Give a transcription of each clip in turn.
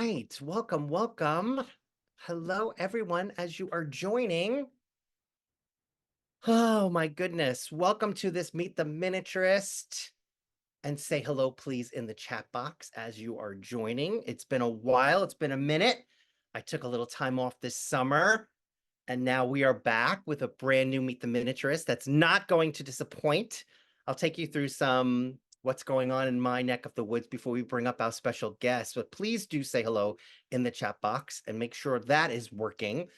right. Welcome, welcome. Hello, everyone, as you are joining. Oh, my goodness. Welcome to this Meet the Miniaturist. And say hello, please, in the chat box as you are joining. It's been a while. It's been a minute. I took a little time off this summer, and now we are back with a brand new Meet the Miniaturist that's not going to disappoint. I'll take you through some what's going on in my neck of the woods before we bring up our special guest. But please do say hello in the chat box and make sure that is working.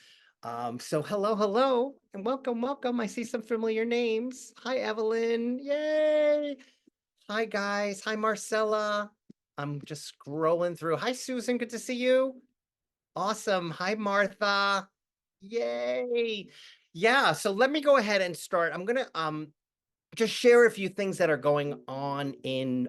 So hello, hello, and welcome, welcome. I see some familiar names. Hi, Evelyn. Yay. Hi, guys. Hi, Marcella. I'm just scrolling through. Hi, Susan. Good to see you. Awesome. Hi, Martha. Yay. Yeah, so let me go ahead and start. I'm gonna just share a few things that are going on in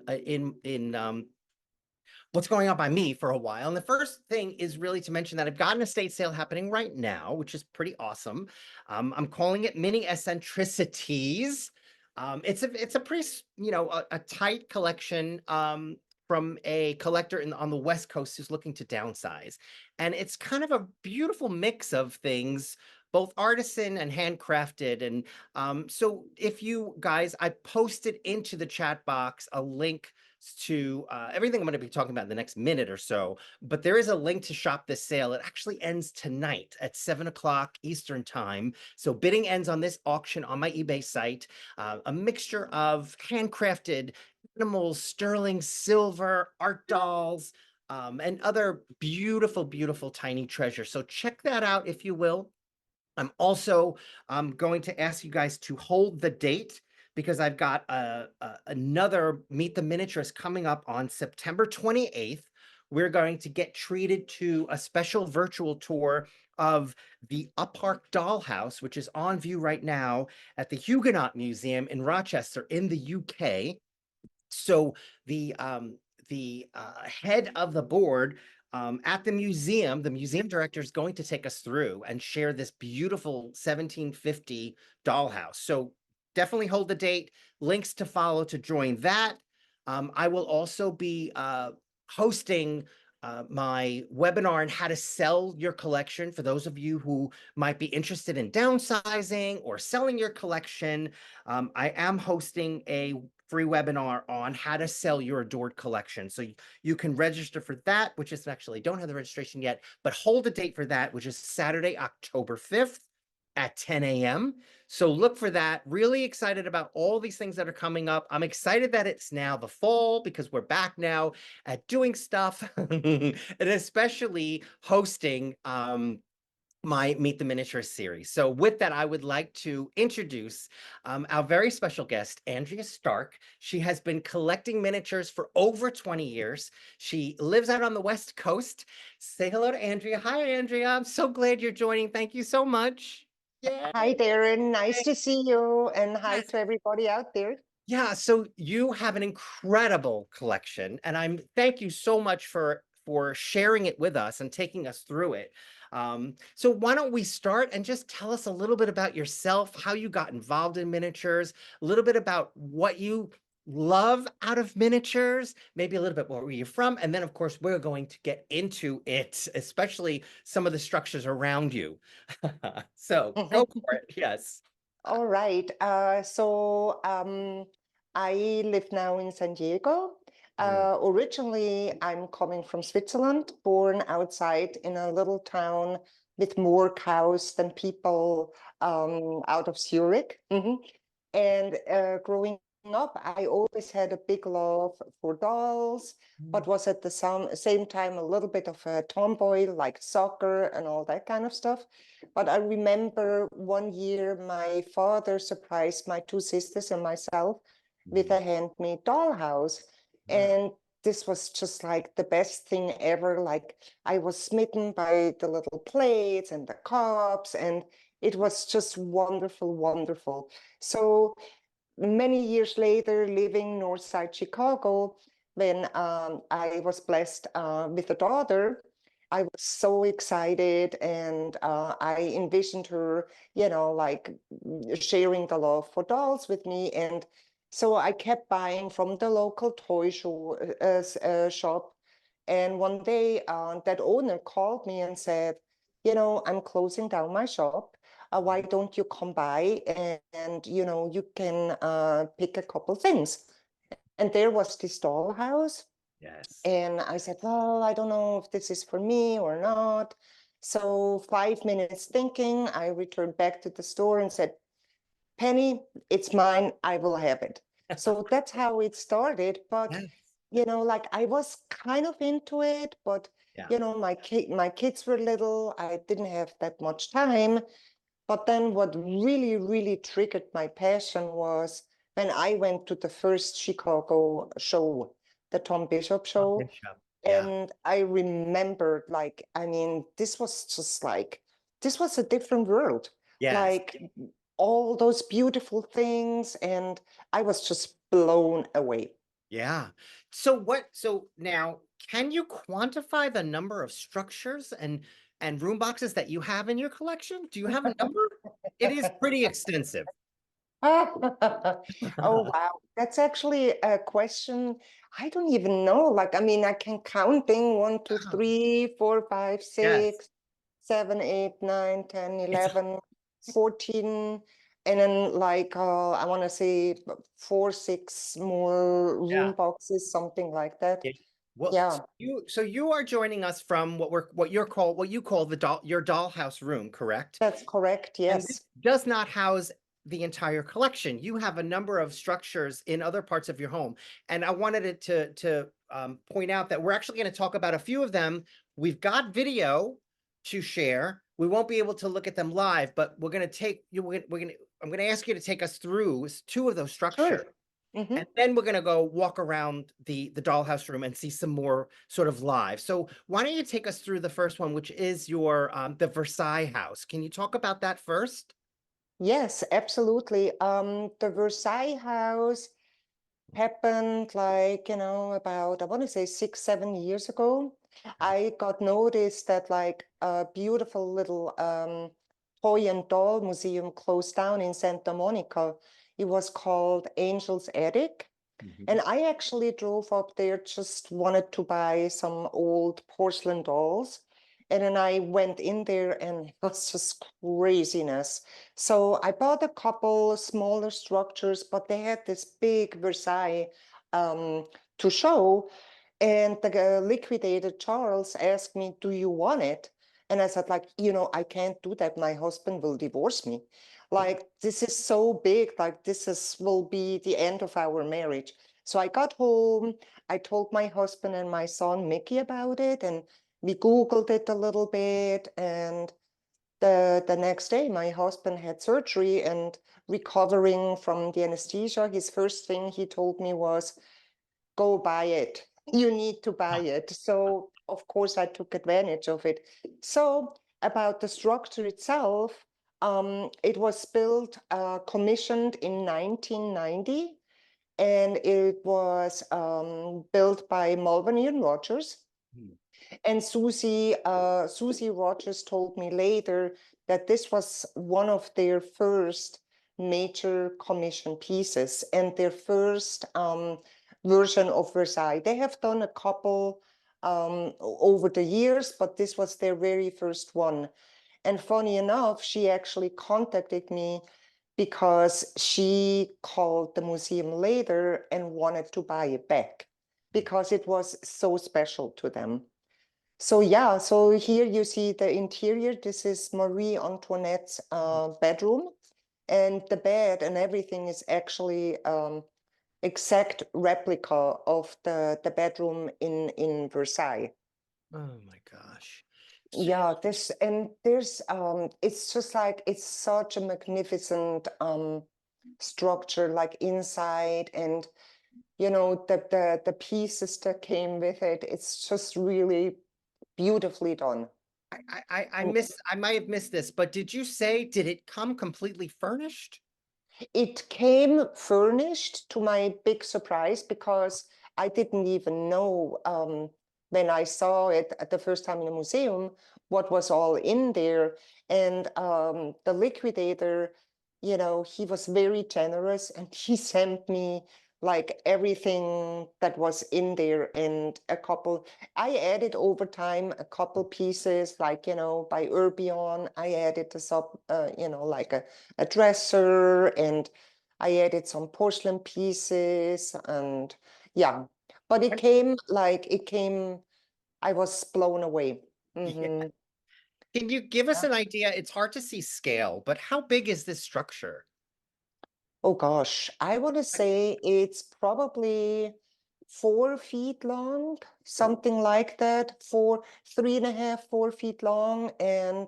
what's going on by me for a while. And the first thing is really to mention that I've got an estate sale happening right now, which is pretty awesome. I'm calling it Mini Eccentricities. It's a pretty, a tight collection from a collector on the West Coast who's looking to downsize. And it's kind of a beautiful mix of things, both artisan and handcrafted. And so if you guys, I posted into the chat box a link to everything I'm going to be talking about in the next minute or so, but there is a link to shop this sale. It actually ends tonight at 7 o'clock Eastern time. So bidding ends on this auction on my eBay site. A mixture of handcrafted animals, sterling silver, art dolls, and other beautiful, beautiful tiny treasures. So check that out if you will. I'm also going to ask you guys to hold the date because I've got another Meet the Miniaturist coming up on September 28th. We're going to get treated to a special virtual tour of the Uppark Dollhouse, which is on view right now at the Huguenot Museum in Rochester in the UK. So the head of the board at the museum director is going to take us through and share this beautiful 1750 dollhouse. So definitely hold the date. Links to follow to join that. I will also be hosting my webinar on how to sell your collection for those of you who might be interested in downsizing or selling your collection. I am hosting a free webinar on how to sell your adored collection. So you can register for that, which is actually don't have the registration yet, but hold a date for that, which is Saturday, October 5th at 10 a.m. So look for that. Really excited about all these things that are coming up. I'm excited that it's now the fall because we're back now at doing stuff and especially hosting my Meet the Miniaturist series. So with that, I would like to introduce our very special guest, Andrea Stark. She has been collecting miniatures for over 20 years. She lives out on the West Coast. Say hello to Andrea. Hi, Andrea. I'm so glad you're joining. Thank you so much. Yeah. Hi, Darren. Nice to see you. And hi to everybody out there. Yeah, so you have an incredible collection, and thank you so much for sharing it with us and taking us through it. So why don't we start and just tell us a little bit about yourself, how you got involved in miniatures, a little bit about what you love out of miniatures, maybe a little bit where you're from, and then of course we're going to get into it, especially some of the structures around you. So go for it. Yes. All right. I live now in San Diego. Originally, I'm coming from Switzerland, born outside in a little town with more cows than people out of Zurich. And growing up, I always had a big love for dolls, but was at the same time a little bit of a tomboy, like soccer and all that kind of stuff. But I remember one year my father surprised my two sisters and myself with a handmade dollhouse. And this was just like the best thing ever. Like I was smitten by the little plates and the cups, and it was just wonderful, wonderful. So many years later, living north side Chicago, when I was blessed with a daughter, I was so excited, and I envisioned her, like sharing the love for dolls with me. And so I kept buying from the local toy shop, And one day, that owner called me and said, you know, I'm closing down my shop. Why don't you come by and you know, you can pick a couple things. And there was this dollhouse. Yes. And I said, well, I don't know if this is for me or not. So 5 minutes thinking, I returned back to the store and said, Penny, it's mine. I will have it. So that's how it started. But, Yes. you know, like I was kind of into it, but, Yeah. you know, my kids were little. I didn't have that much time. But then what really, really triggered my passion was when I went to the first Chicago show, the Tom Bishop Oh, show. Bishop. Yeah. And I remembered, like, I mean, this was just like, this was a different world. Yes. Like all those beautiful things. And I was just blown away. Yeah. So now can you quantify the number of structures and room boxes that you have in your collection? Do you have a number? It is pretty extensive. Oh, wow. That's actually a question I don't even know. Like, I mean, I can counting 1, 2, Wow. 3, 4, 5, Yes. 6, 7, 8, 9, 10, It's 11, 14, and then like I want to say 4, 6 more yeah. room boxes, something like that. Yeah. Well, Yeah, so you are joining us from what you call your dollhouse room, correct? that's correct. And this Yes. does not house the entire collection. You have a number of structures in other parts of your home. And I wanted it to point out that we're actually going to talk about a few of them. We've got video to share. We won't be able to look at them live, but we're going to take you. I'm going to ask you to take us through two of those structures. Sure. Hmm. And then we're going to go walk around the dollhouse room and see some more sort of live. So why don't you take us through the first one, which is your the Versailles house. Can you talk about that first? Yes, absolutely. The Versailles House happened like, you know, about, I want to say 6, 7 years ago. I got noticed that like a beautiful little toy and doll museum closed down in Santa Monica. It was called Angel's Attic. Mhm. And I actually drove up there, just wanted to buy some old porcelain dolls. And then I went in there and it was just craziness. So I bought a couple smaller structures, but they had this big Versailles um, to show. And the liquidator Charles asked me, do you want it? And I said, like, you know, I can't do that. My husband will divorce me. Like, this is so big, like will be the end of our marriage. So I got home, I told my husband and my son Micki about it, and we Googled it a little bit. And the next day, my husband had surgery and recovering from the anesthesia. His first thing he told me was, go buy it. You need to buy it. So, of course, I took advantage of it. So, about the structure itself, it was built, commissioned in 1990, and it was built by Mulvaney and Rogers. Mhm. And Susie Rogers told me later that this was one of their first major commission pieces and their first version of Versailles. They have done a couple over the years, but this was their very first one. And funny enough, she actually contacted me because she called the museum later and wanted to buy it back because it was so special to them. So yeah, so here you see the interior. This is Marie Antoinette's bedroom, and the bed and everything is actually exact replica of the bedroom in Versailles. Oh my gosh. So, Yeah, this and there's it's just like it's such a magnificent structure, like inside, and you know the pieces that came with it. It's just really beautifully done. Mm. I might have missed this, but did it come completely furnished? It came furnished to my big surprise because I didn't even know when I saw it at the first time in the museum what was all in there. And the liquidator, you know, he was very generous and he sent me like everything that was in there, and I added over time a couple pieces, like, by Urbion. I added a like a dresser, and I added some porcelain pieces, and yeah, but I was blown away. Yeah. Hmm. Can you give us an idea? It's hard to see scale, but how big is this structure? Oh gosh, I want to say it's probably 4 feet long, something like that. 3.5, 4 feet long, and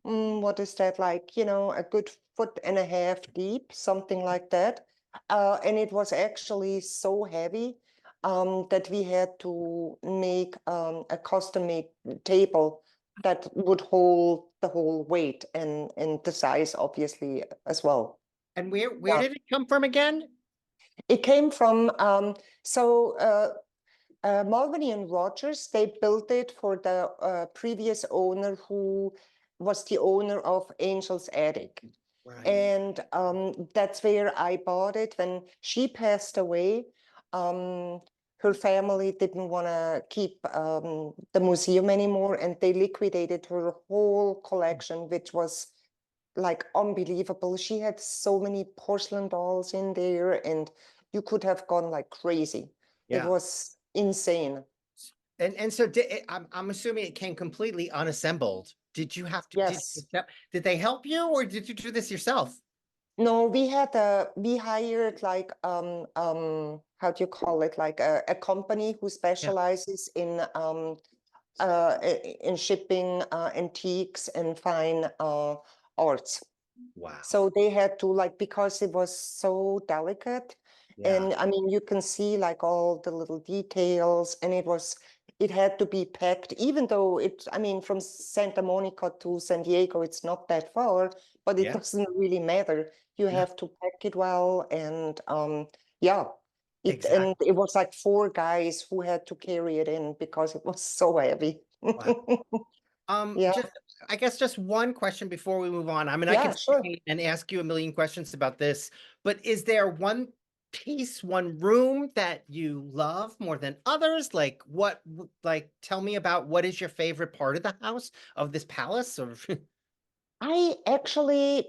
what is that, like, a good foot and a half deep, something like that. And it was actually so heavy that we had to make a custom-made table that would hold the whole weight and the size, obviously, as well. And where Yeah. did it come from again? It came from Mulvaney and Rogers. They built it for the previous owner, who was the owner of Angel's Attic. Right. And that's where I bought it. When she passed away, um, her family didn't want to keep the museum anymore, and they liquidated her whole collection, which was like unbelievable. She had so many porcelain dolls in there, and you could have gone like crazy. It Yeah. was insane. And so I'm assuming it came completely unassembled. Did you have to Yes. did they help you or did you do this yourself? No, we hired like how do you call it? Like a company who Yeah. specializes in shipping antiques and fine arts. Wow. So they had to, like, because it was so delicate, Yeah. and I mean, you can see like all the little details, and it had to be packed, even though I mean, from Santa Monica to San Diego, it's not that far, but it Yeah. doesn't really matter. You No, have to pack it well, and yeah, and exactly. it was like 4 guys who had to carry it in because it was so heavy. Wow. Yeah, Just I guess just one question before we move on. I mean, I yeah, could sure. stay and ask you a million questions about this, but is there one piece, one room that you love more than others? Like like tell me about what is your favorite part of the house of this palace or I actually,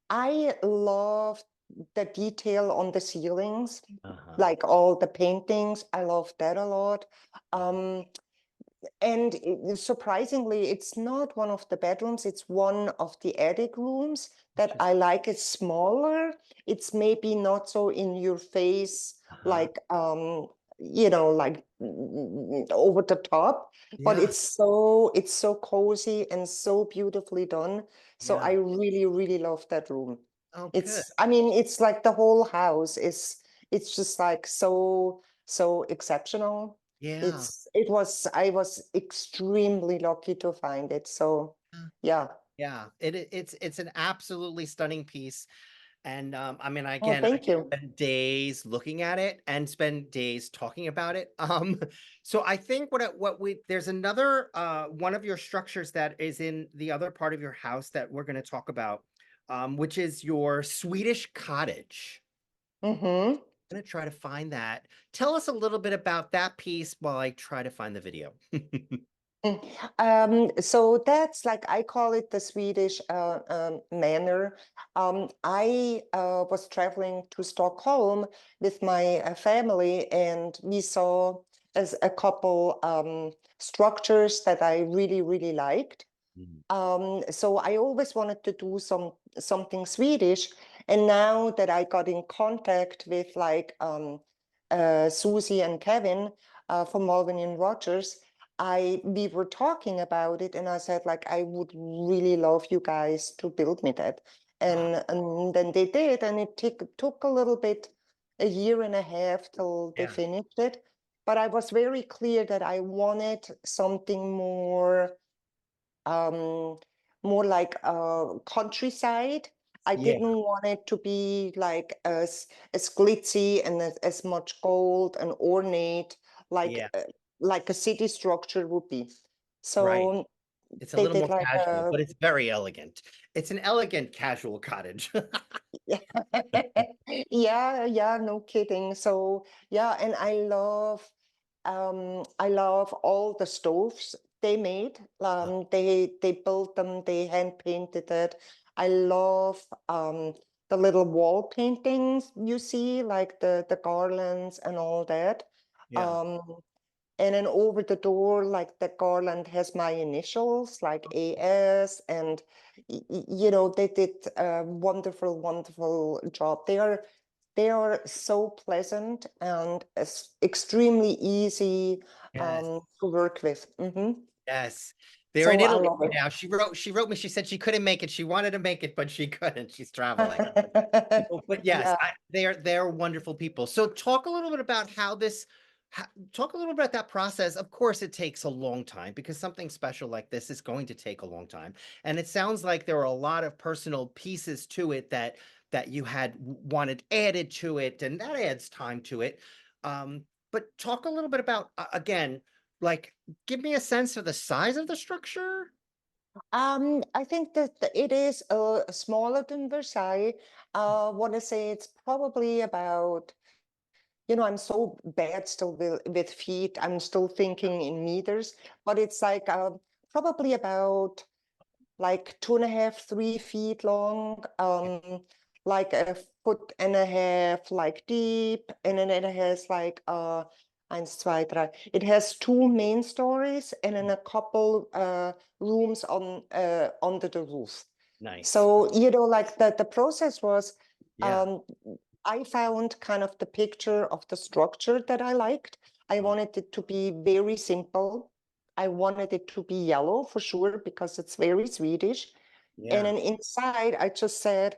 I love the detail on the ceilings, Uh-huh. like all the paintings. I love that a lot. Yeah. Um, and surprisingly, it's not one of the bedrooms, it's one of the attic rooms that Just I like. It's smaller. It's maybe not so in your face, uh-huh. like like over the top, but Yeah. it's so cozy and so beautifully done. So I Yeah. really, really love that room. Oh, good. I mean, it's like the whole house it's just like so exceptional. Yeah. I was extremely lucky to find it. So yeah. Yeah. It's an absolutely stunning piece. And I mean, Oh, again, I thank could you. spend days looking at it and spend days talking about it. So I think what we there's another one of your structures that is in the other part of your house that we're going to talk about, which is your Swedish cottage. Mm-hmm. I'm going to try to find that. Tell us a little bit about that piece while I try to find the video. So that's, like, I call it the Swedish manor. I was traveling to Stockholm with my family, and we saw as a couple structures that I really, really liked. Mm. So I always wanted to do something Swedish, and now that I got in contact with, like, Susie and Kevin from Malvern and Rogers, we were talking about it, and I said, like, I would really love you guys to build me that, Ah, and then they did, and it took a little bit, a year and a half till they yeah, finished it, but I was very clear that I wanted something um, more like countryside. I yeah, didn't want it to be like as glitzy and as much gold and ornate yeah, like a city structure would be. right. So It's a They little did more like casual, a but it's very elegant. It's an elegant casual cottage. yeah, yeah, no kidding. So yeah, and I love all the stoves they made. They built them, they hand painted it. I love the little wall paintings you see, like the garlands and all that. Yeah. Um, and then over the door, like the garland has my initials, like AS, and you know, they did a wonderful, wonderful job. They are so pleasant and extremely easy Yes. to work with. Yes. They're in So I Italy love right now. She wrote me, she said she couldn't make it. She wanted to make it, but she couldn't. She's traveling. it. But yes, Yeah. they're wonderful people. So talk a little bit about talk a little bit about that process. Of course, it takes a long time because something special like this is going to take a long time. And it sounds like there are a lot of personal pieces to it that you had wanted added to it, and that adds time to it. Um, but talk a little bit about again, like give me a sense of the size of the structure. I think that it is smaller than Versailles. Want to say it's probably about, you know, I'm so bad still with feet. I'm still thinking in meters, but it's like probably about like 2.5, 3 feet long, like a foot and a half, like deep, and then it has like eins, zwei, drei. It has two main stories and then a couple rooms on under the roof. Nice. So, you know, like the process was, Yeah. um, I found kind of the picture of the structure that I liked. I Uh, wanted it to be very simple. I wanted it to be yellow for sure because it's very Swedish. And yeah. then inside, I just said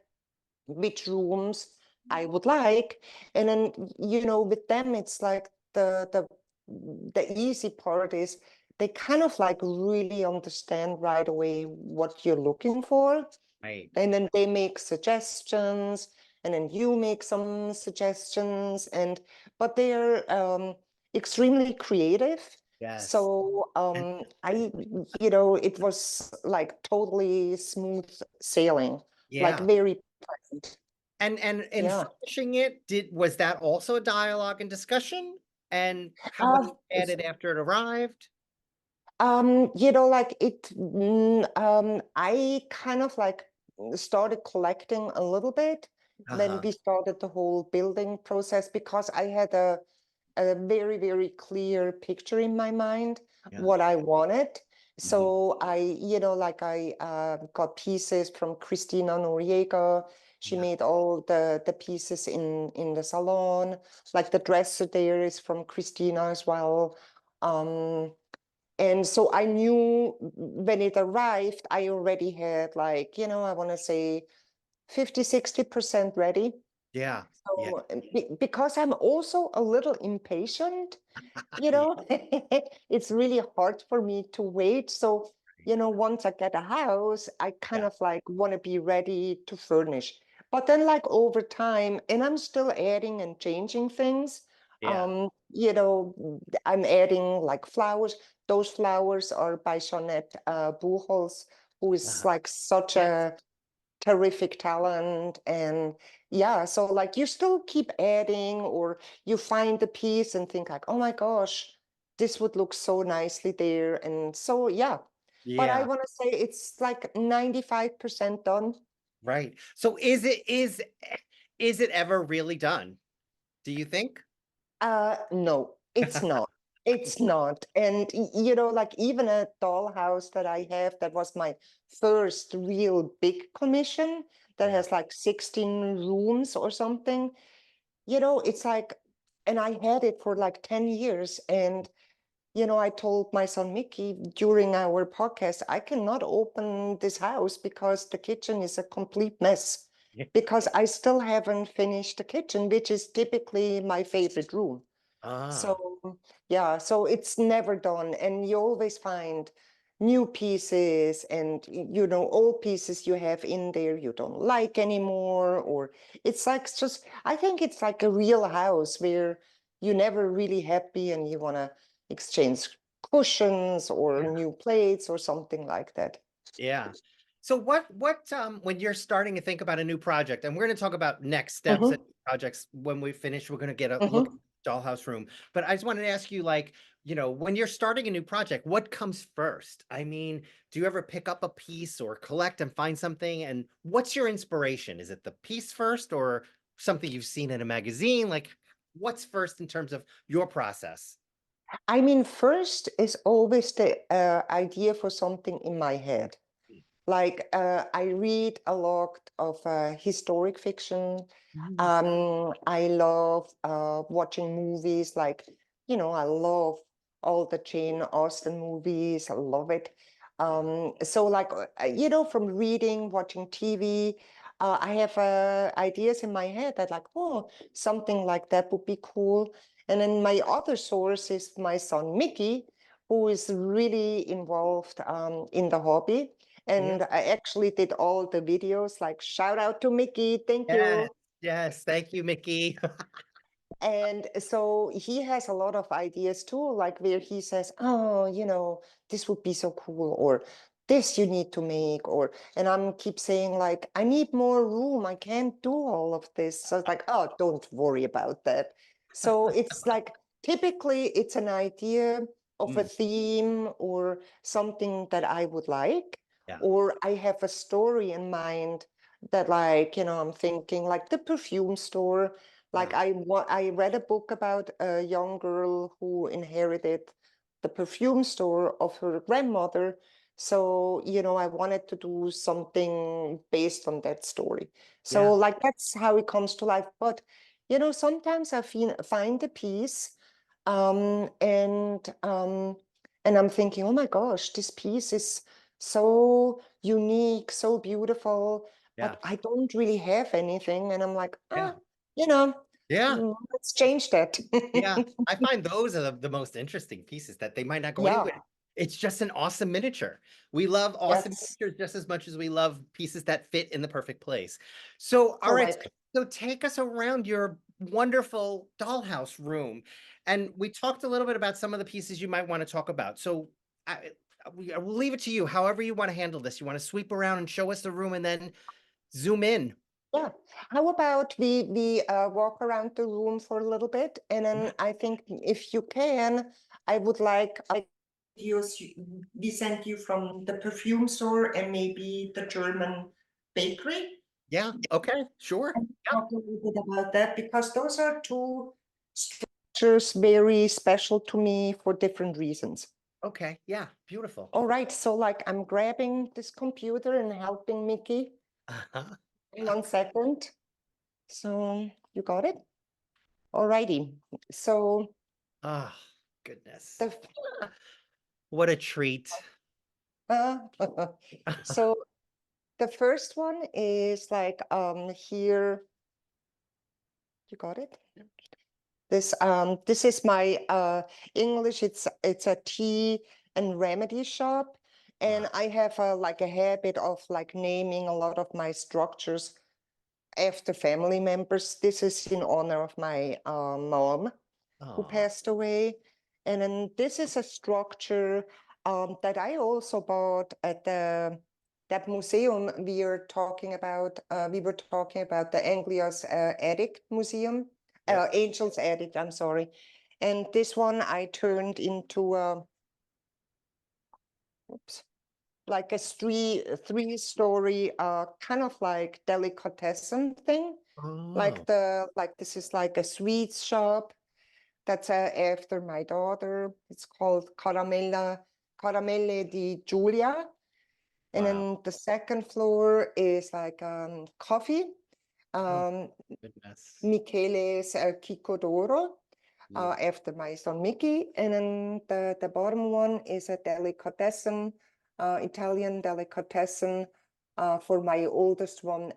which rooms I would like. And then, you know, with them, it's like the easy part is they kind of like really understand right away what you're looking for. Right. And then they make suggestions, and then you make some suggestions, and but they're extremely creative. Yes. So And you know, it was like totally smooth sailing, like yeah. very pleasant. And in Yeah. finishing it, was that also a dialogue and discussion? And how what Uh, you added after it arrived? You know, like I kind of like started collecting a little bit when Uh-huh. we started the whole building process because I had a very, very clear picture in my mind Yeah. what I wanted. Mhm. So you know, like I got pieces from Christina Noriega. She Yeah. made all the pieces in the salon. Like the dresser there is from Christina as well. Um, and so I knew when it arrived, I already had like, you know, I want to say 50, 60% ready. Yeah. Yeah. So because I'm also a little impatient, you Yeah. know, it's really hard for me to wait. So, you know, once I get a house, I kind Yeah. of like want to be ready to furnish. But then like over time, and I'm still adding and changing things. Yeah. You know, I'm adding like flowers. Those flowers are by Jeanette Buchholz, who is Uh-huh. like such Yes. a terrific talent. And yeah, so like you still keep adding, or you find the piece and think like, oh my gosh, this would look so nicely there. And so yeah, but I Yeah. want to say it's like 95% done. Right. So is it ever really done? Do you think? No, it's not. It's not. And you know, like even a dollhouse that I have, that was my first real big commission that Yeah. has like 16 rooms or something. You know, it's like, and I had it for like 10 years. And, you know, I told my son Mickey during our podcast, I cannot open this house because the kitchen is a complete mess, Yeah. because I still haven't finished the kitchen, which is typically my favorite room. Ah. So yeah, so it's never done. And you always find new pieces, and you know, old pieces you have in there you don't like anymore. Or it's like just, I think it's like a real house where you're never really happy and you want to exchange cushions or Yeah. new plates or something like that. Yeah. So what when you're starting to think about a new project, and we're going to talk about next steps and Mm-hmm. projects when we finish, we're going to get a look at Mm-hmm. the dollhouse room. But I just wanted to ask you, like, when you're starting a new project, what comes first? I mean, do you ever pick up a piece or collect and find something? And what's your inspiration? Is it the piece first or something you've seen in a magazine? Like, what's first in terms of your process? I mean, first is always the idea for something in my head. Like I read a lot of historic fiction. Mm. I love watching movies. Like, I love all the Jane Austen movies. I love it. Yeah. So like, from reading, watching TV, I have ideas in my head that like, oh, something like that would be cool. And then my other source is my son, Micki, who is really involved in the hobby. Yeah. And I actually did all the videos, like shout out to Micki, thank Yes. you. Yes. Thank you, Micki. And so he has a lot of ideas too, like where he says, oh, this would be so cool, or this you need to make, and I'm keep saying like, I need more room. I can't do all of this. So it's like, oh, don't worry about that. So it's like, typically it's an idea of a Mm, theme or something that I would like, yeah. or I have a story in mind that like, I'm thinking like the perfume store. Like Wow. I read a book about a young girl who inherited the perfume store of her grandmother. So, I wanted to do something based on that story. So Yeah. like that's how it comes to life. But, sometimes I find a piece um, and um, and I'm thinking, oh my gosh, this piece is so unique, so beautiful, Yeah. but I don't really have anything. And I'm like, Yeah. you know, Yeah. let's change that. Yeah. I find those are the most interesting pieces that they might not go Yeah, anywhere. It's just an awesome miniature. We love awesome yes, miniatures just as much as we love pieces that fit in the perfect place. So, all right. correct. So take us around your wonderful dollhouse room. And we talked a little bit about some of the pieces you might want to talk about. So I will leave it to you, however you want to handle this. You want to sweep around and show us the room and then zoom in. Yeah. How about we walk around the room for a little bit, and then I think if you can, I would like videos we sent you from the perfume store and maybe the German bakery. Yeah. Okay. Sure. And Yeah. talk a little bit about that because those are two structures very special to me for different reasons. Okay. Yeah. Beautiful. All right, so like I'm grabbing this computer and helping Micki. Uh-huh. 1 second. So you got it? Alrighty. So Oh, goodness. the What a treat. uh, so the first one is like here. You got it? This is my English. It's a tea and remedy shop, and Wow. I have like a habit of like naming a lot of my structures after family members. This is in honor of my mom, who Oh, passed away. And then this is a structure that I also bought at that museum we are talking about. We were talking about the Anglia's Attic Museum, yep. Angel's Attic, I'm sorry. And this one I turned into oops, like a three-story kind of like delicatessen thing. Oh, Like this is like a sweets shop. That's after my daughter. It's called Caramelle di Giulia. And wow. then the second floor is like coffee. Oh, Um, goodness. Michele's Chicco d'Oro, Beautiful. after my son Micki. And then the bottom one is a delicatessen, Italian delicatessen for my oldest one,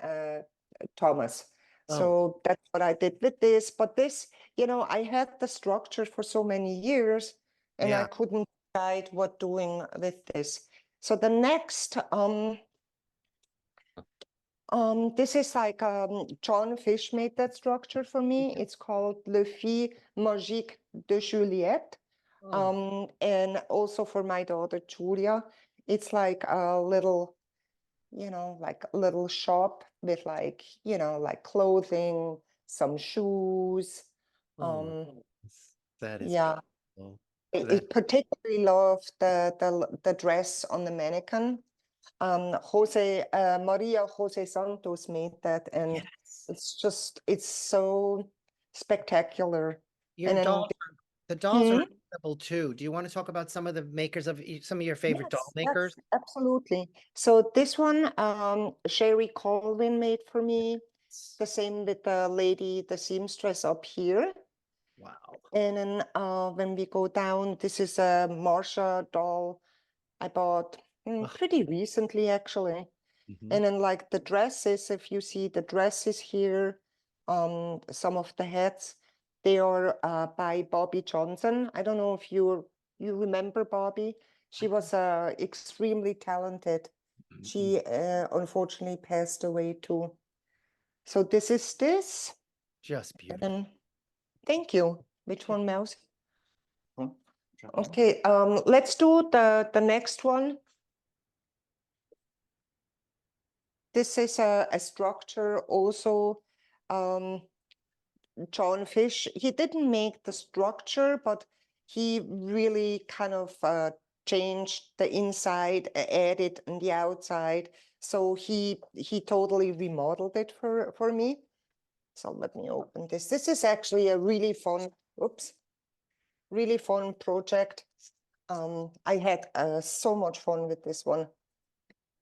Thomas. Oh, So that's what I did with this. But this, I had the structure for so many years and I yeah. couldn't decide what doing with this. So the next, this is like John Fish made that structure for me. It's called Le Fille Magique de Juliette. And also for my daughter Julia, it's like a little, like a little shop with like, like clothing, some shoes. Oh, Um, that is yeah, beautiful. I That particularly love the dress on the mannequin. Jose Maria Jose Santos made that, and yes. it's so spectacular. Your And then, dolls, the dolls are hmm? incredible too. Do you want to talk about some of the makers of some of your favorite doll Yes, makers? yes, absolutely. So this one, Sherry Colvin made for me. The same with the lady, the seamstress up here. Wow. And then when we go down, this is a Marsha doll I bought pretty recently, actually. Mhm. And then like the dresses, if you see the dresses here, some of the hats, they are by Bobby Johnson. I don't know if you remember Bobby. She was extremely talented. Mhm. She unfortunately passed away too. So this is this. Just And beautiful. then, thank you. Which one, Mouse? Okay, let's do the next one. This is a structure also. John Fish, he didn't make the structure, but he really kind of changed the inside, added on the outside. So he totally remodeled it for me. So let me open this. This is actually a really fun, oops, really fun project. I had so much fun with this one.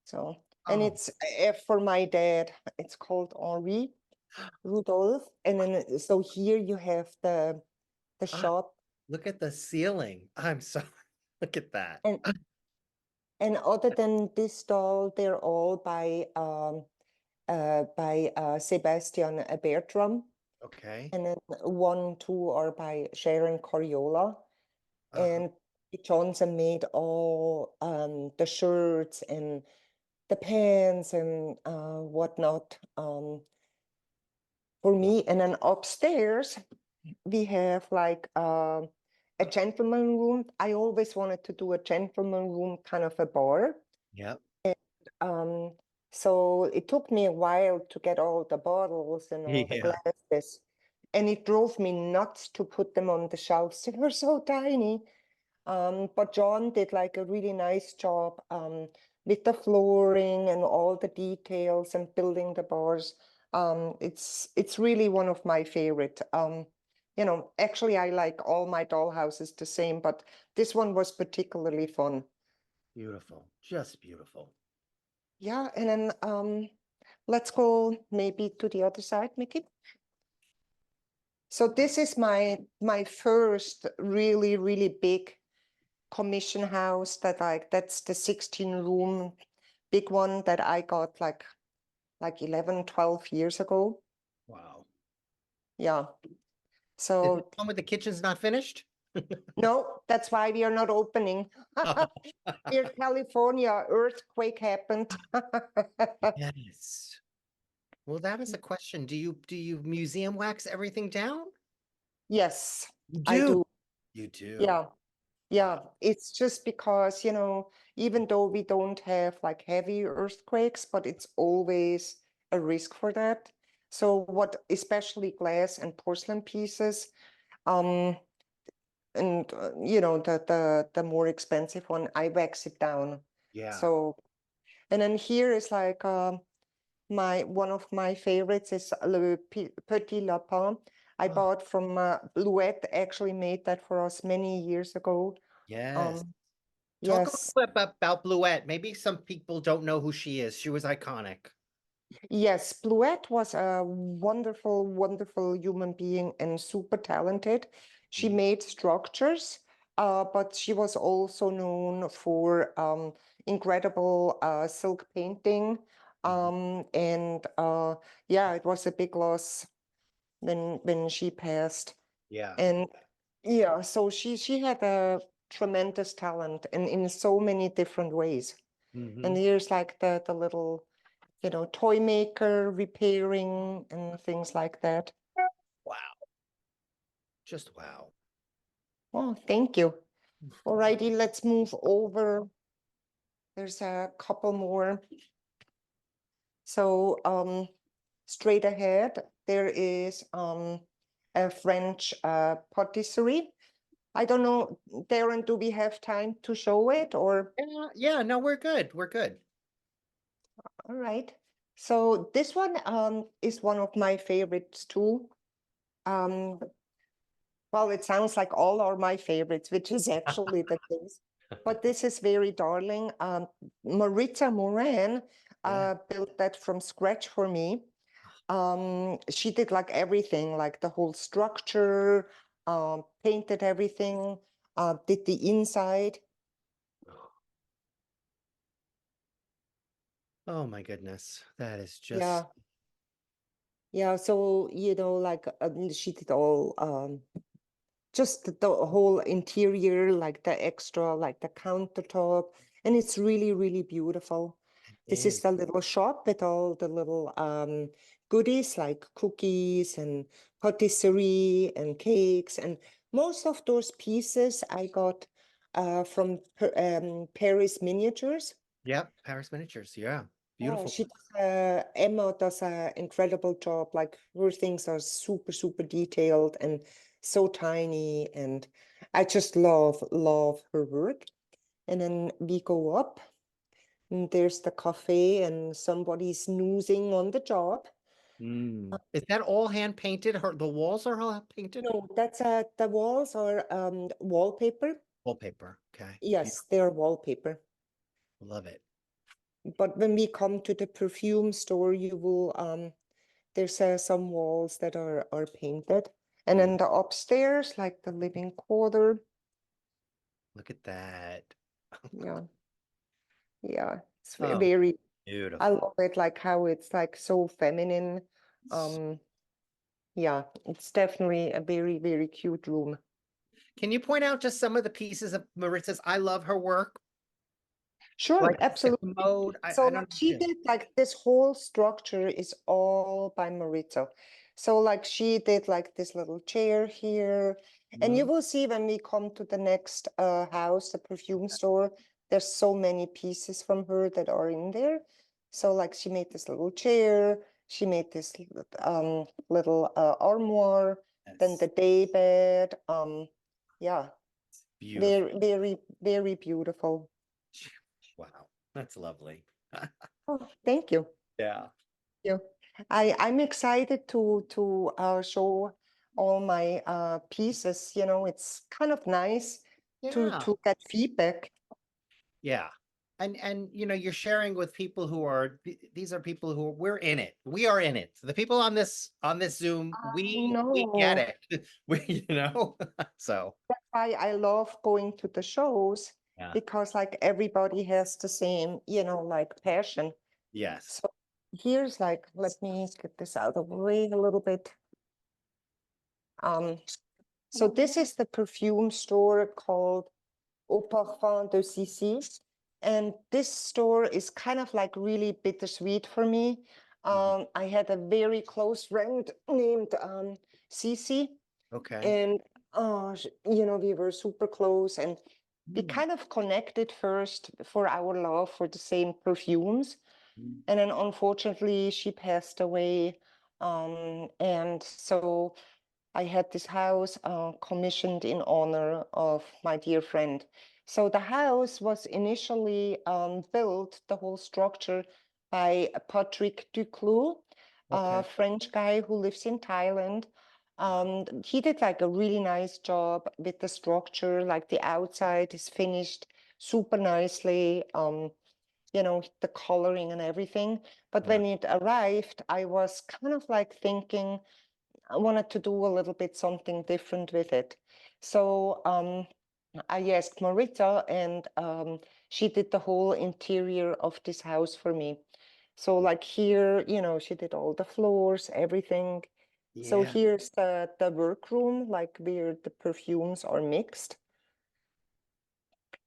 So, and Oh, it's for my dad. It's called Henri Rudolph. And then so here you have the ah, shop, look at the ceiling. I'm so look at that. and other than this doll, they're all by Sebastian Bertram, Okay. and then one, two are by Sharon Coriola, Uh-huh. and Johnson made all the shirts and the pants and whatnot for Wow. me. And then upstairs we have like a gentleman room. I always wanted to do a gentleman room, kind of a bar. Yep. Um, so it took me a while to get all the bottles and all the Yeah. glasses. And it drove me nuts to put them on the shelves. They were so tiny. But John did like a really nice job with the flooring and all the details and building the bars. It's really one of my favorite. Actually, I like all my doll houses the same, but this one was particularly fun. Beautiful. Just beautiful. Yeah, and then let's go maybe to the other side, Micki. So this is my first really big commission house that's the 16 room big one that I got like 11, 12 years ago. Wow. Yeah. Is this So one with the kitchen's not finished? no, that's why we are not opening. Here, California, earthquake happened. Yes. Well, that is a question. Do you museum wax everything down? Yes, You I do. do. You do. Yeah. Yeah, Wow. it's just because, even though we don't have like heavy earthquakes, but it's always a risk for that. So what, especially glass and porcelain pieces, um, and the more expensive one, I wax it down. Yeah. So, and then here is like my one of my favorites is Petit Lapin. I Oh, bought from Bluette, actually made that for us many years ago. yes. Um, Talk a yes. little bit about Bluette. Maybe some people don't know who she is. She was iconic. Yes, Bluette was a wonderful, wonderful human being and super talented. She Mhm. made structures, but she was also known for incredible silk painting. Mhm. And yeah, it was a big loss when she passed. Yeah. And yeah, so she had a tremendous talent in so many different ways. And Hmm. here's like the little toy maker, repairing and things like that. Wow. Just wow. Oh, thank you. Alrighty, let's move over. There's a couple more. So straight ahead, there is a French patisserie. I don't know, Darren, do we have time to show it or? Yeah, yeah, no, we're good. We're good. All right. So this one is one of my favorites too. Um, well, it sounds like all are my favorites, which is actually the case. But this is very darling. Maritza Moran Yeah. built that from scratch for me. She did like everything, like the whole structure, painted everything, did the inside. Oh my goodness. That is just Yeah. Yeah. So, like she did all, just the whole interior, like the extra, like the countertop. And it's really, really beautiful. This is is. the little shop with all the little goodies like cookies and patisserie and cakes. And most of those pieces I got from Paris Miniatures. Yep, Paris miniatures. Yeah. Oh, Beautiful. Emma does an incredible job. Like her things are super, super detailed and so tiny. And I just love her work. And then we go up and there's the cafe and somebody's snoozing on the job. Is that all hand painted? The walls are all painted? No, that's the walls are wallpaper. Wallpaper. Okay. Yes, they're wallpaper. Love it. But when we come to the perfume store, you will there's some walls that are painted. And then the upstairs, like the living quarter. Look at that. Yeah, yeah. It's Oh, very, I beautiful. love it, like how it's like so feminine. Um, yeah, it's definitely a very, very cute room. Can you point out just some of the pieces of Maritza's? I love her work. Sure, Like the absolutely. commode. So I like don't she understand. did like this whole structure is all by Maritza. So like she did like this little chair here. And you Mhm. will see when we come to the next house, the perfume store, there's so many pieces from her that are in there. So like she made this little chair, she made this little armoire, then Yes. the day bed. Yeah, Beautiful. very, very, very beautiful. Wow. That's lovely. Oh, thank you. Yeah. You. I'm excited to show all my pieces. It's kind of nice to Yeah. to get feedback. Yeah. And you're sharing with people who are these are people who we're in it. We are in it. The people on this Zoom, we get No, it. We. So, that's why I love going to the shows yeah. because like everybody has the same, like passion. Yes. So here's like, let me get this out of the way a little bit. Um, so this is the perfume store called Au Parfum de Sissi. And this store is kind of like really bittersweet for me. Mhm. I had a very close friend named Sisi, Okay. and we were super close, and we Mm. kind of connected first for our love for the same perfumes. Mm. And then unfortunately, she passed away. And so I had this house commissioned in honor of my dear friend. So the house was initially built, the whole structure, by Patrick Duclos, a Okay. French guy who lives in Thailand. He did like a really nice job with the structure, like the outside is finished super nicely, the coloring and everything. But Yeah. when it arrived, I was kind of like thinking, I wanted to do a little bit something different with it. So I asked Marita, and she did the whole interior of this house for me. So like here, she did all the floors, everything. So Yeah. here's the workroom, like where the perfumes are mixed.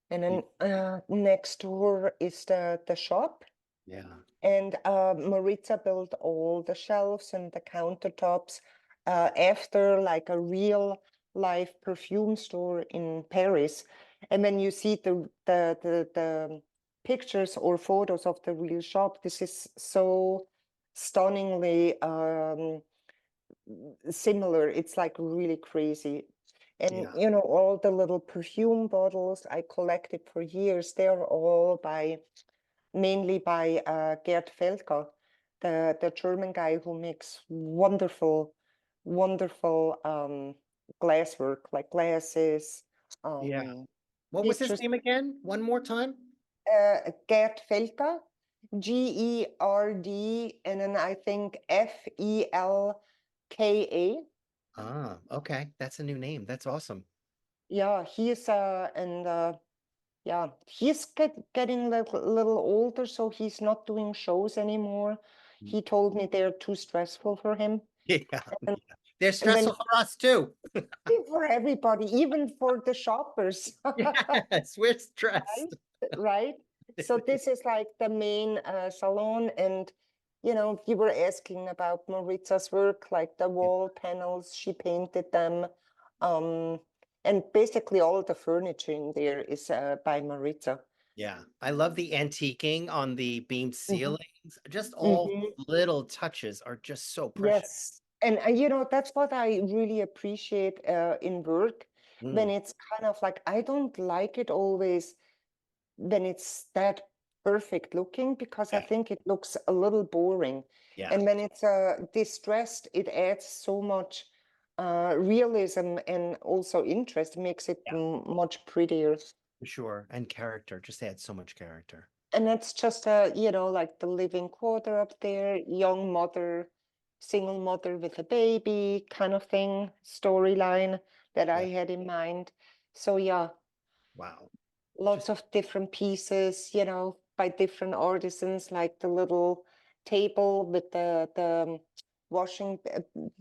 And Be- then next door is the shop. Yeah. And Maritza built all the shelves and the countertops after like a real life perfume store in Paris. And when you see the pictures or photos of the real shop, this is so stunningly similar. It's like really crazy. And Yeah. you know, all the little perfume bottles I collected for years, they're all mainly by Gerd Felker, the German guy who makes wonderful, wonderful glasswork, like glasses, Yeah. What was his pictures. name again? One more time? Gerd Felker, Gerd, and then I think Felka. Ah, okay. That's a new name. That's awesome. Yeah, he's and yeah, he's getting little older, so he's not doing shows anymore. Mm. He told me they're too stressful for him. Yeah. And, Yeah. They're and when stressful for us too. for everybody, even for the shoppers, Yes, we're right? stressed. Right? So this is like the main salon, and you know, you were asking about Maritza's work, like the Yeah. wall panels, she painted them. Um, and basically all the furniture in there is by Maritza. Yeah. I love the antiquing on the beam Mhm. ceilings. Just all Mhm. little touches are just so precious. Yes. And you know, that's what I really appreciate in work when Mm, it's kind of like, I don't like it always when it's that perfect looking because I yeah. think it looks a little boring. Yeah. And when it's distressed, it adds so much realism and also interest, makes it Yeah. much prettier. For sure. And character. Just adds so much character. And it's just you know, like the living quarter up there, young mother, single mother with a baby kind of thing, storyline that I Yeah. had in mind. So yeah, Wow. lots Just of different pieces, you know, by different artisans, like the little table with the washing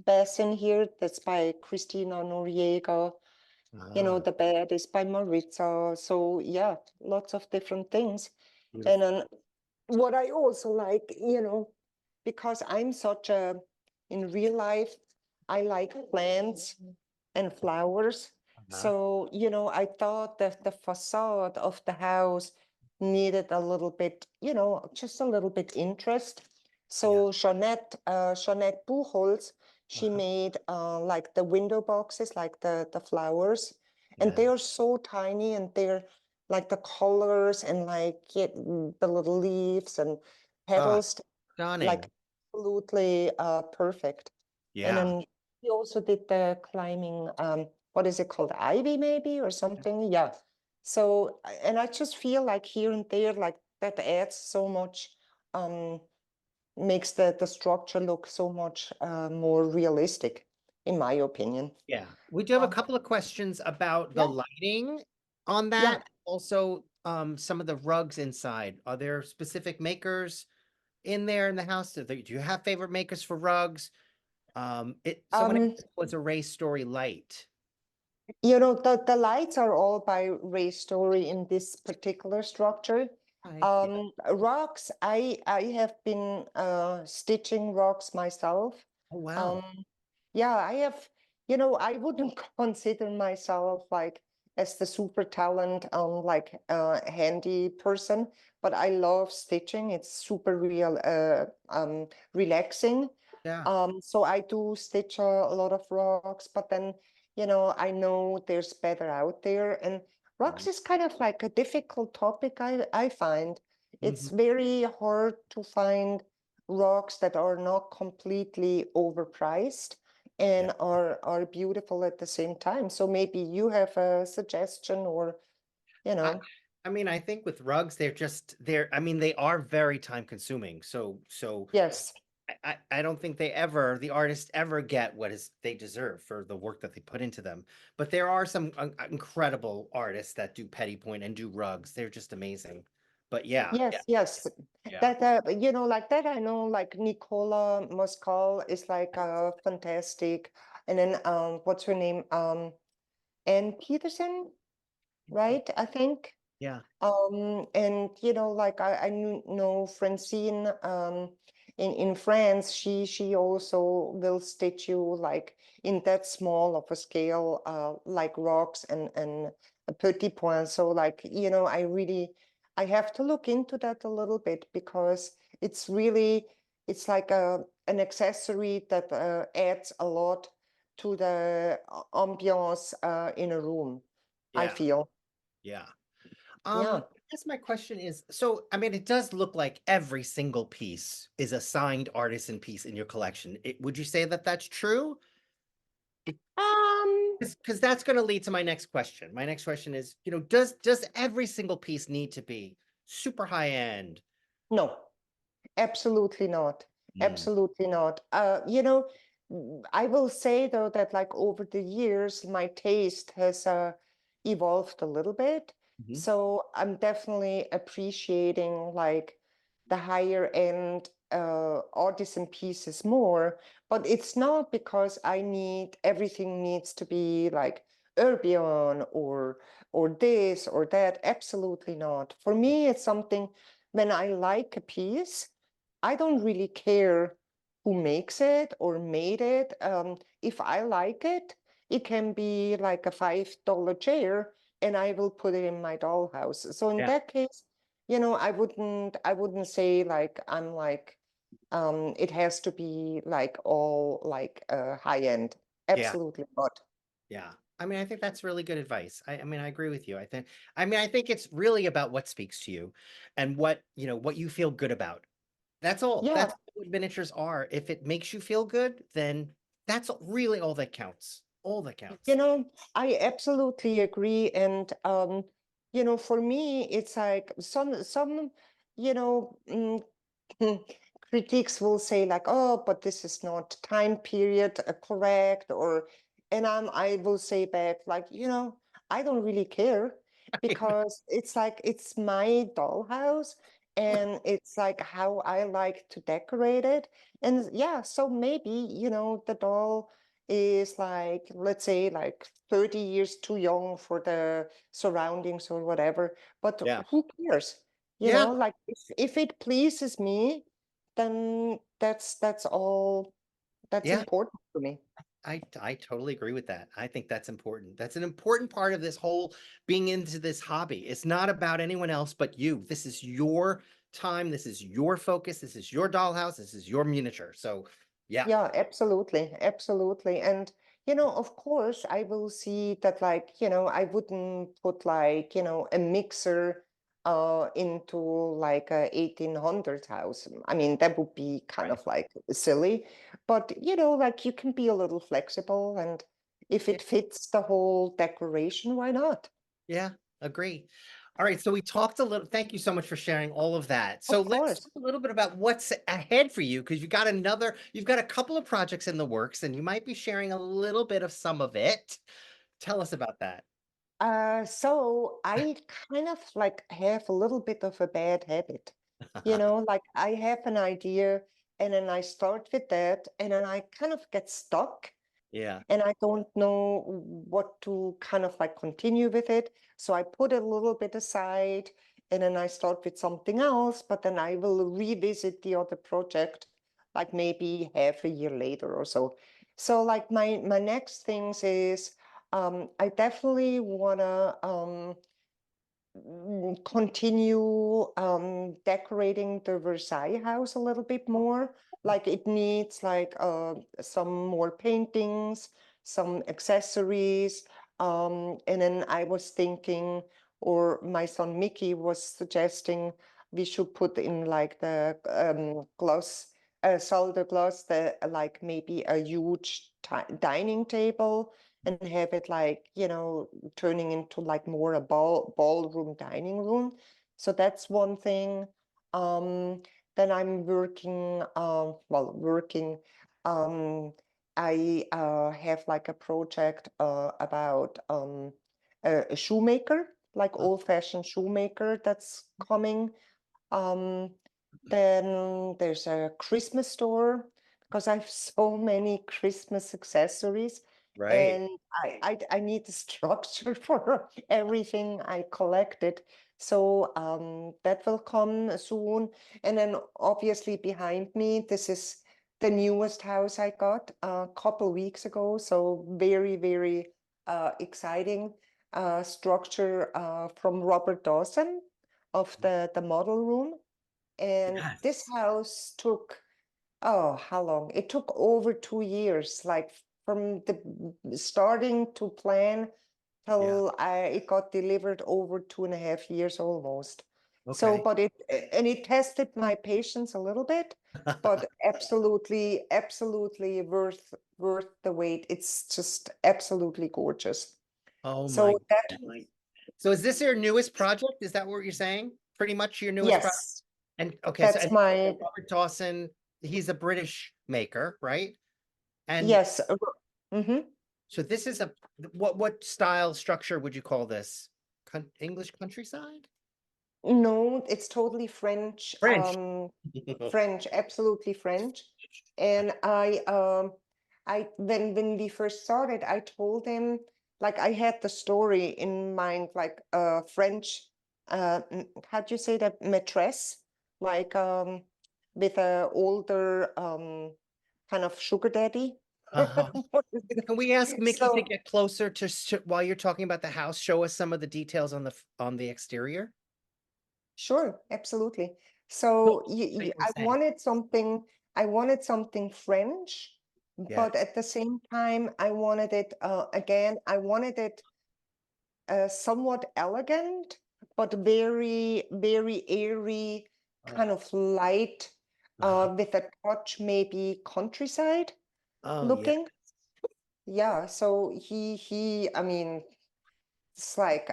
basin here, that's by Christina Noriega. You know, ah, the bed is by Maritza. So yeah, lots of different things. And beautiful. then what I also like, you know, because I'm such a, in real life, I like plants and flowers. Uh-huh. So, you know, I thought that the facade of the house needed a little bit, you know, just a little bit interest. Yeah. So Jeanette Buchholz, she Uh-huh. made like the window boxes, like the flowers, and Yeah. they are so tiny, and they're like the colors and like the little leaves and Ah, petals, like stunning. absolutely perfect. And Yeah. then he also did the climbing, what is it called, ivy maybe or something? Yeah. So, and I just feel like here and there, like that adds so much, um, makes the structure look so much more realistic, in my opinion. Yeah. We do have a Um, couple of questions about the yeah, lighting on yeah. that. Also, some of the rugs inside. Are there specific makers in there in the house? Do you have favorite makers for rugs? Someone Um, asked, was a Ray Story light? You know, the lights are all by Ray Story in this particular structure. Hi. Yeah. Rocks, I have been stitching rocks myself. Oh, wow. Um, yeah, I have, you know, I wouldn't consider myself like as the super talent like handy person, but I love stitching. It's super relaxing. Yeah. So I do stitch a lot of rocks, but then, you know, I know there's better out there. And rocks is kind of like a difficult topic, I find. It's Mm-hmm. very hard to find rocks that are not completely overpriced Yeah. and are beautiful at the same time. So maybe you have a suggestion or, you I, know, I mean, I think with rugs, I mean, they are very time consuming. So yes, I don't think the artists ever get what is they deserve for the work that they put into them. But there are some incredible artists that do Petty Point and do rugs. They're just amazing. But yeah, yeah, yes, yes. yeah, That you know, like that I know like Nicola Moscal is like fantastic. And then what's her name? Anne Peterson, right? I think. yeah, And you know, like know Francine in France, she also will stitch you like in that small of a scale, like rocks and petit point. So like, I have to look into that a little bit because it's like an accessory that adds a lot to the ambiance in a room, I Yeah. feel. Yeah. Yeah. I guess my question is, so I mean, it does look like every single piece is a signed artisan piece in your collection. Would you say that that's true? Um, Because that's going to lead to my next question. My next question is, does every single piece need to be super high end? no. Absolutely not. Mm, Absolutely not. I will say though that like over the years, my taste has evolved a little bit. mhm. So I'm definitely appreciating like the higher end artisan pieces more. But it's not because everything needs to be like urban or this or that. Absolutely not. For me, it's something when I like a piece. I don't really care who makes it or made it. If I like it, it can be like a $5 chair and I will put it in my dollhouse. So in Yeah, that case, I wouldn't say like I'm like it has to be like all like high end. yeah, Absolutely not. yeah. I mean, I think that's really good advice. I mean, I agree with you. I think it's really about what speaks to you and what you feel good about. That's all. Yeah, That's what miniatures are. If it makes you feel good, then that's really all that counts. All that you counts. know, I absolutely agree. And for me, it's like some, you know, mm, critiques will say like, oh, but this is not time period correct, and I will say back like, I don't really care because it's like it's my dollhouse and it's like how I like to decorate it. And yeah, so maybe, the doll is like, let's say, like 30 years too young for the surroundings or whatever. But Yeah. who cares? Yeah. Like if it pleases me, then that's all that's Yeah. important to me. I totally agree with that. I think that's important. That's an important part of this whole being into this hobby. It's not about anyone else but you. This is your time. This is your focus. This is your dollhouse. This is your miniature. So, yeah. Yeah, absolutely, absolutely. And of course, I will see that like, I wouldn't put like, a mixer into like a 1800s house. I mean, that would be kind Right. of like silly, but like you can be a little flexible and if Yeah. it fits the whole decoration, why not? Yeah. Agree. All right. So we talked a little. Thank you so much for sharing all of that. So Of let's course. talk a little bit about what's ahead for you because you've got a couple of projects in the works and you might be sharing a little bit of some of it. Tell us about that. So I kind of like have a little bit of a bad habit. Like I have an idea and then I start with that and then I kind of get stuck Yeah. and I don't know what to kind of like continue with it. So I put a little bit aside and then I start with something else, but then I will revisit the other project like maybe half a year later or so. So like my next things is I definitely wanna continue decorating the Versailles house a little bit more. Like it needs like some more paintings, some accessories. And then I was thinking, or my son Micki was suggesting we should put in like the glass, salle de glace, like maybe a huge dining table and have it like, turning into like more a ballroom dining room. So that's one thing. Um, then I'm working. Um, I have like a project about a shoemaker, like Oh, old-fashioned shoemaker that's coming. Um, then there's a Christmas store because I have so many Christmas accessories right. and I need a structure for everything I collected. So that will come soon. And then obviously behind me, this is the newest house I got a couple weeks ago. So very, very exciting. structure from Robert Dawson of the model room. And this Yes. house took, oh, how long? It took over 2 years, like from the starting to plan Yeah. till it got delivered over 2.5 years almost. So, Okay. but it tested my patience a little bit, but absolutely, absolutely worth the wait. It's just absolutely gorgeous. Oh my So that, goodness. So is this your newest project? Is that what you're saying? Pretty much your newest project? yes, And okay, so that's and my, Robert Dawson, he's a British maker, right? And yes. Mhm. so this is a what style structure would you call this? English countryside? No, it's totally French. French. French, absolutely French. And I when we first started, I told him like I had the story in mind, like French, how do you say that, maîtresse, like with a older kind of sugar daddy. Uh-huh. What is it? Can we ask Micki to So get closer to while you're talking about the house, show us some of the details on on the exterior? sure, absolutely. No, So what you were I saying. wanted something French, but Yes. at the same time, I wanted it I wanted it somewhat elegant, but very, very airy, Oh, kind of light, uh-huh. with a touch maybe countryside Oh yeah. looking. Yeah, so I mean, it's like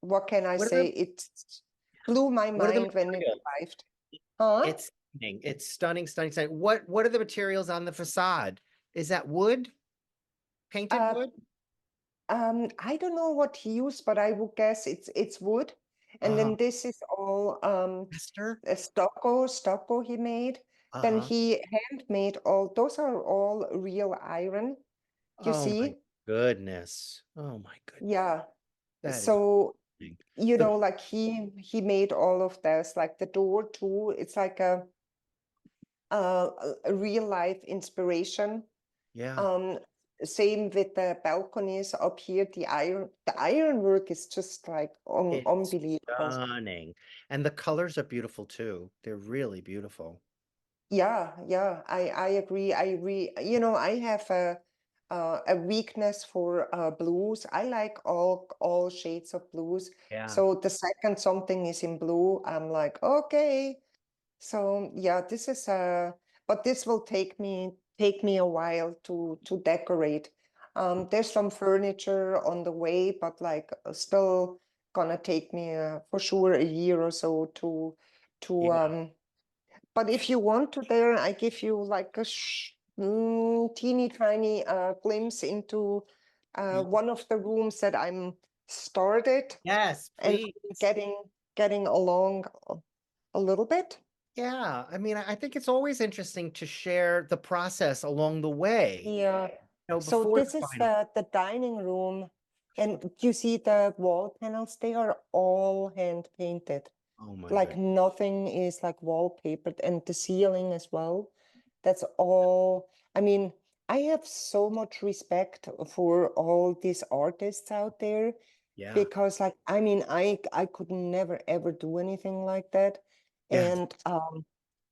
what can I What are say? the It blew my what are the mind when it materials? arrived. Huh? It's stunning. It's stunning, stunning, stunning. What are the materials on the facade? Is that wood? Painted Uh, wood? I don't know what he used, but I would guess it's wood. And Uh-huh. then this is all Esther? a stucco he made. Then Uh-huh. he handmade all, those are all real iron, you Oh my see? goodness. Oh my goodness. Yeah. That is So, amazing. you The know, like he made all of this, like the door too. It's like a real life inspiration. yeah, Um, Same with the balconies up here. The ironwork is just like it's unbelievable. stunning. And the colors are beautiful too. They're really beautiful. Yeah, yeah, I agree. You know, I have a weakness for blues. I like all shades of blues. Yeah. So the second something is in blue, I'm like, okay. So yeah, this is but this will take me a while to decorate. There's some furniture on the way, but like still gonna take me for sure a year or so to Yeah. but if you want to there, I give you like a teeny tiny glimpse into one of the rooms that I'm started Yes, and please. getting along a little bit. Yeah. I mean, I think it's always interesting to share the process along the way, Yeah. So before this the is final. the dining room, and you see the wall panels, they are all hand painted. Oh my Like goodness. nothing is like wallpapered, and the ceiling as well. That's all. I mean, I have so much respect for all these artists out there Yeah. because like I mean I could never ever do anything like that. Yes. And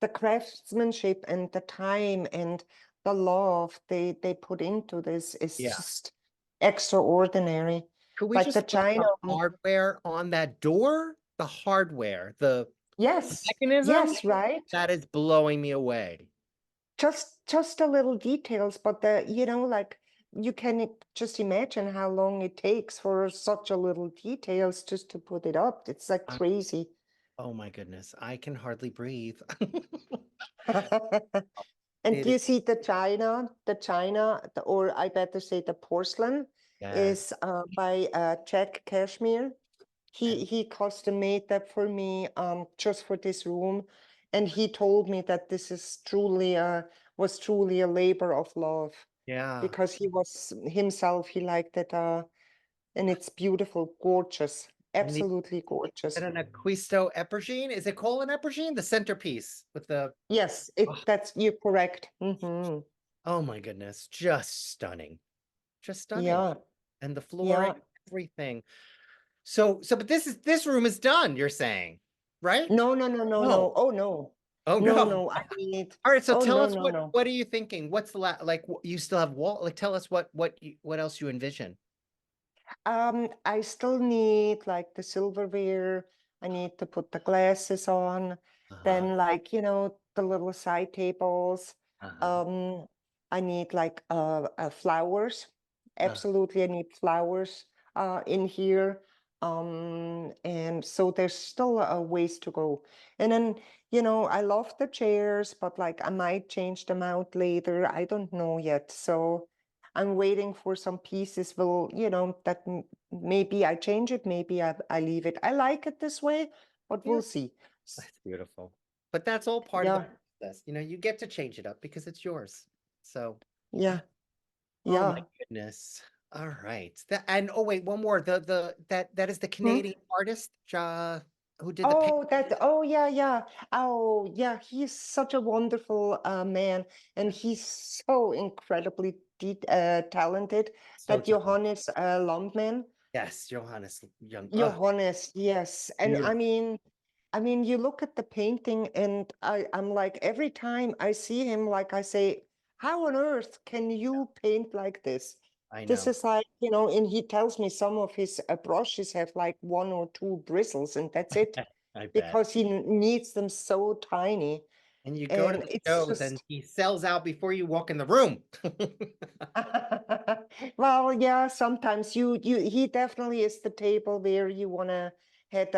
the craftsmanship and the time and the love they put into this is Yeah. just extraordinary. Could we Like the just look at china, the hardware on that door? The hardware, the yes, mechanism, yes, right. that is blowing me away. Just the little details, but the you know like you can just imagine how long it takes for such a little details just to put it up. It's like I- crazy. oh my goodness, I can hardly breathe. And It is, you see the china, or I better say the porcelain, yes. is by Jack Cashmere. And He custom made that for me just for this room, and he told me that this is truly was truly a labor of love yeah. because he was himself, he liked it, and it's beautiful, gorgeous, And the absolutely gorgeous. and an acquisto epergine. Is it called an epergine? The centerpiece with the Yes, oh, that's you're correct. Hmm. oh my goodness, just stunning. Just stunning. Yeah, And the flooring, yeah. everything. So, but this room is done, you're saying, right? No, no, no, no, Oh, no. Oh no. oh No, no. no. I need. All right, so Oh tell no, us no, no. what are you thinking? What's the like you still have wall like tell us what else you envision. I still need like the silverware. I need to put the glasses on. Uh-huh. Then like, the little side tables. Uh-huh. Um, I need like flowers. Uh, Absolutely, I need flowers in here. And so there's still a ways to go. And then, I love the chairs, but like I might change them out later. I don't know yet. So I'm waiting for some pieces that maybe I change it, maybe I leave it. I like it this way, but yeah, we'll see. that's beautiful. But that's all part of the Yeah, process. You get to change it up because it's yours. So, yeah, oh my yeah. goodness. All right. And oh wait, one more. That is the Hmm? Canadian artist who did the paint. Oh yeah, yeah. Oh yeah, he's such a wonderful man, and he's so incredibly talented. So That talented. Johannes Landman. Yes, Johannes Young. Oh, Johannes, yes. And beautiful. you look at the painting and I'm like, every time I see him, like I say, how on earth can you paint like this? I This know. is like, and he tells me some of his brushes have like one or two bristles and that's it I bet. because he needs them so tiny. And you go to And the it's shows and just, he sells out before you walk in the room. well, yeah, sometimes he definitely is the table where you want to head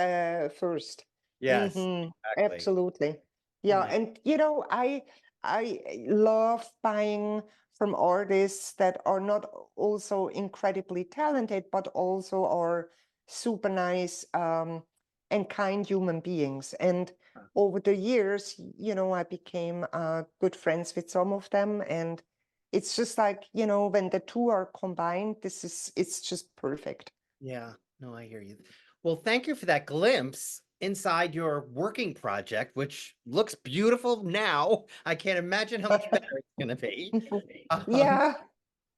first. Yes, Mm-hmm. exactly. Absolutely. Oh Yeah, my, and I love buying from artists that are not also incredibly talented, but also are super nice and kind human beings. And over the years, I became good friends with some of them, and it's just like, when the two are combined, it's just perfect. yeah, no, I hear you. Well, thank you for that glimpse inside your working project, which looks beautiful now. I can't imagine how much better it's going to be. Um, Yeah.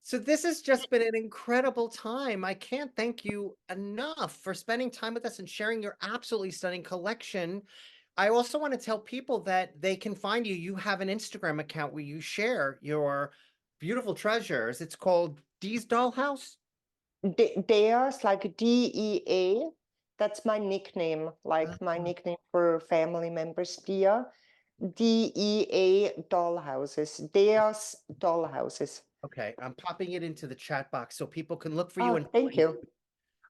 so this has just been an incredible time. I can't thank you enough for spending time with us and sharing your absolutely stunning collection. I also want to tell people that they can find you. You have an Instagram account where you share your beautiful treasures. It's called Dee's Dollhouse. Dea's like DEA. That's my nickname, Uh, like my nickname for family members, Dia. DEA dollhouses. Dea's dollhouses. Okay, I'm popping it into the chat box so people can look for you Oh, and thank find you.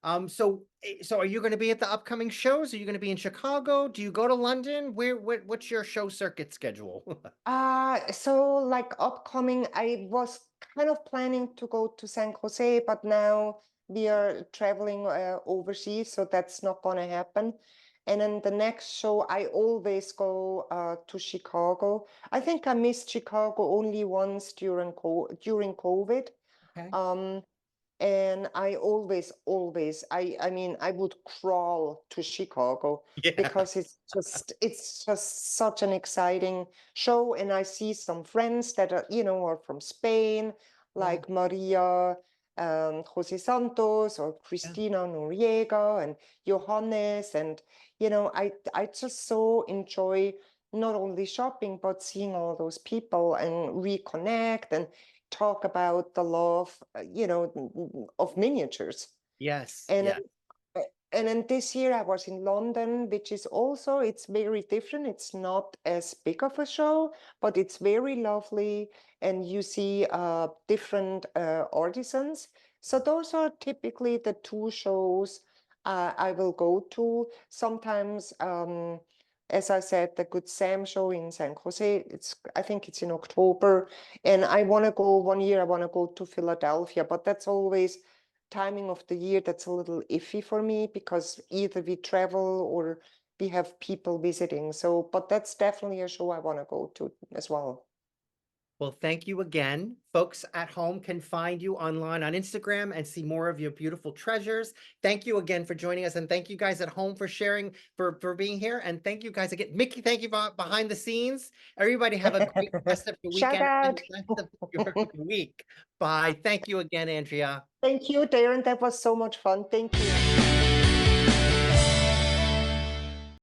you. So are you going to be at the upcoming shows? Are you going to be in Chicago? Do you go to London? What's your show circuit schedule? So like upcoming, I was kind of planning to go to San Jose, but now we are traveling overseas, so that's not gonna happen. And then the next show, I always go to Chicago. I think I missed Chicago only once during COVID. Okay. Um, and I always, I mean, I would crawl to Chicago Yeah. because it's just such an exciting show. And I see some friends that are from Spain, Yeah. like Maria, Jose Santos or Yeah. Cristina Noriega and Johannes. And, I just so enjoy not only shopping, but seeing all those people and reconnect and talk about the love, of miniatures. Yes. And Yeah. then, and then this year I was in London, which is also, it's very different. It's not as big of a show, but it's very lovely. And you see different artisans. So those are typically the two shows I will go to. Sometimes, as I said, the Good Sam show in San Jose, I think it's in October. And I want to go one year, I want to go to Philadelphia, but that's always timing of the year that's a little iffy for me because either we travel or we have people visiting. So, but that's definitely a show I want to go to as well. Well, thank you again. Folks at home can find you online on Instagram and see more of your beautiful treasures. Thank you again for joining us. And thank you guys at home for sharing, for being here. And thank you guys again. Micki, thank you for behind the scenes. Everybody have a great rest of your Shout weekend and out. rest of your week. Bye. Thank you again, Andrea. Thank you, Darren. That was so much fun. Thank you.